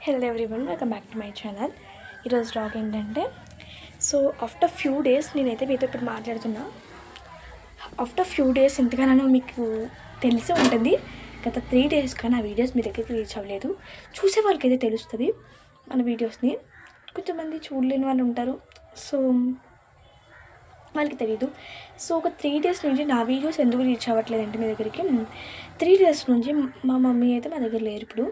Hello everyone, welcome back to my channel. ఈరోజు vlog ఏంటంటే, so after few days నేనైతే మీతో ఇప్పుడు మాట్లాడుతున్నా. ఆఫ్టర్ ఫ్యూ డేస్ ఎంతగానో మీకు తెలిసే ఉంటుంది. గత 3 డేస్గా నా వీడియోస్ మీ దగ్గరికి రీచ్ అవ్వలేదు. చూసే వాళ్ళకైతే తెలుస్తుంది మన వీడియోస్ని. కొంతమంది చూడలేని వాళ్ళు ఉంటారు, సో వాళ్ళకి తెలీదు. సో ఒక 3 డేస్ నుంచి నా వీడియోస్ ఎందుకు రీచ్ అవ్వట్లేదంటే మీ దగ్గరికి, 3 డేస్ నుంచి మా మమ్మీ అయితే మా దగ్గర లేరు ఇప్పుడు.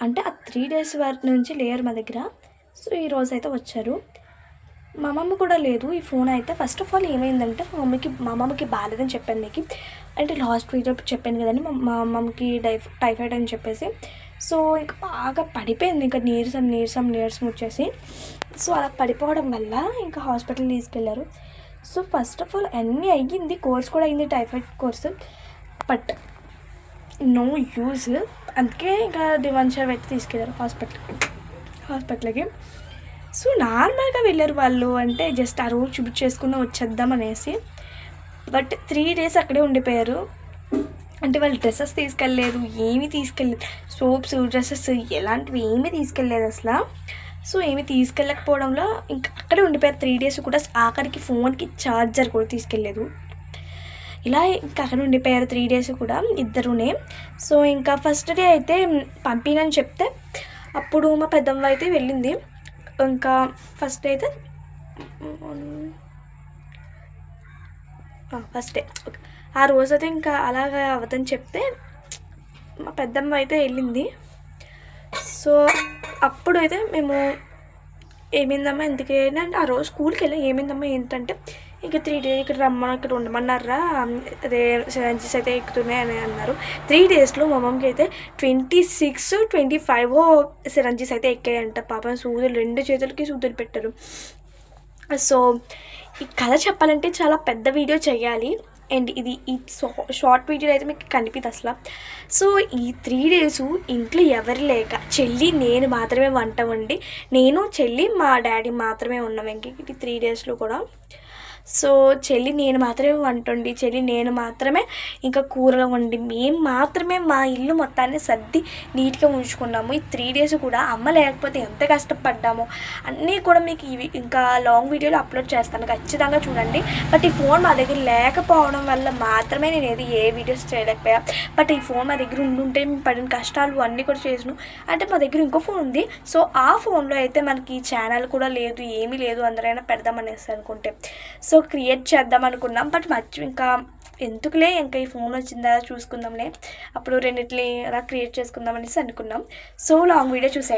అంటే ఆ 3 డేస్ వరకు నుంచి లేరు మా దగ్గర. సో ఈరోజు అయితే వచ్చారు. మా మమ్మీ కూడా లేదు. ఈ ఫోన్ అయితే ఫస్ట్ ఆఫ్ ఆల్ ఏమైందంటే, మా మమ్మీకి బాగాలేదని చెప్పాను మీకు. అంటే లాస్ట్ వీడియో చెప్పాను కదండి, మా మమ్మీకి టైఫాయిడ్ అని చెప్పేసి. సో ఇంకా బాగా పడిపోయింది, ఇంకా నీరసం వచ్చేసి. సో అలా పడిపోవడం వల్ల ఇంకా హాస్పిటల్ తీసుకెళ్లారు. సో ఫస్ట్ ఆఫ్ ఆల్ అన్నీ అయ్యింది, కోర్స్ కూడా అయింది, typhoid course. But no use. అందుకే ఇంకా దివాన్షా పెట్టి తీసుకెళ్ళారు హాస్పిటల్కి. సో నార్మల్గా వెళ్ళారు వాళ్ళు, అంటే జస్ట్ ఆ రోజు చూపించేసుకుని వచ్చేద్దాం అనేసి. బట్ 3 డేస్ అక్కడే ఉండిపోయారు. అంటే వాళ్ళు డ్రెస్సెస్ తీసుకెళ్ళలేదు, ఏమీ తీసుకెళ్ళలేదు, సోప్స్ డ్రెస్సెస్ ఎలాంటివి ఏమీ తీసుకెళ్ళలేదు అసలు. సో ఏమీ తీసుకెళ్ళకపోవడంలో ఇంకా అక్కడే ఉండిపోయారు 3 డేస్ కూడా. ఆఖరికి ఫోన్కి ఛార్జర్ కూడా తీసుకెళ్ళలేదు. ఇలా ఇంకా అక్కడ ఉండిపోయారు 3 డేస్ కూడా ఇద్దరునే. సో ఇంకా ఫస్ట్ డే అయితే పంపినని చెప్తే అప్పుడు మా పెద్దమ్మ అయితే వెళ్ళింది. ఇంకా ఫస్ట్ డే అయితే ఫస్ట్ డే ఆ రోజైతే ఇంకా అలాగా అవదని చెప్తే మా పెద్దమ్మ అయితే వెళ్ళింది. సో అప్పుడు అయితే మేము ఏమైందమ్మా ఎందుకైనా అంటే ఆ రోజు స్కూల్కి వెళ్ళి ఏమైందమ్మా ఏంటంటే, ఇంకా 3 డేస్ ఇక్కడ ఇక్కడ ఉండమన్నారా, అదే సిరంజీస్ అయితే ఎక్కుతున్నాయి అని అన్నారు. 3 డేస్లో మా మమ్మీకి అయితే 26, 25 సిరంజీస్ అయితే ఎక్కాయంట. పాపం సూదులు 2 చేతులకి సూదులు పెట్టారు. సో ఈ కథ చెప్పాలంటే చాలా పెద్ద వీడియో చేయాలి, అండ్ ఈ షార్ట్ వీడియో అయితే మీకు కనిపిస్తుంది అసలు. సో ఈ 3 డేస్ ఇంట్లో ఎవరు లేక చెల్లి నేను మాత్రమే వంట వండి, నేను చెల్లి మా డాడీ మాత్రమే ఉన్నాం ఇంక ఈ 3 డేస్లో కూడా. సో చెల్లి నేను మాత్రమే వంట వండి, చెల్లి నేను మాత్రమే ఇంకా కూరలు వండి, మేము మాత్రమే మా ఇల్లు మొత్తాన్ని సర్ది నీట్గా ఉంచుకున్నాము. ఈ 3 డేస్ కూడా అమ్మ లేకపోతే ఎంత కష్టపడ్డామో అన్నీ కూడా మీకు ఇవి ఇంకా లాంగ్ వీడియోలో అప్లోడ్ చేస్తాను, ఖచ్చితంగా చూడండి. బట్ ఈ ఫోన్ మా దగ్గర లేకపోవడం వల్ల మాత్రమే నేను ఏ వీడియోస్ చేయలేకపోయా. బట్ ఈ ఫోన్ మా దగ్గర ఉండుంటే మేము పడిన కష్టాలు అన్నీ కూడా చేసాను. అంటే మా దగ్గర ఇంకో ఫోన్ ఉంది. సో ఆ ఫోన్లో అయితే మనకి ఛానల్ కూడా లేదు, ఏమీ లేదు, అందరైనా పెడదామనేసి అనుకుంటే సో క్రియేట్ చేద్దాం అనుకున్నాం. బట్ ఇంకా ఎందుకులే, ఇంకా ఈ ఫోన్ వచ్చిందా చూసుకుందాంలే, అప్పుడు రెండిట్లే అలా క్రియేట్ చేసుకుందాం అనేసి అనుకున్నాం. సో లాంగ్ వీడియో చూసే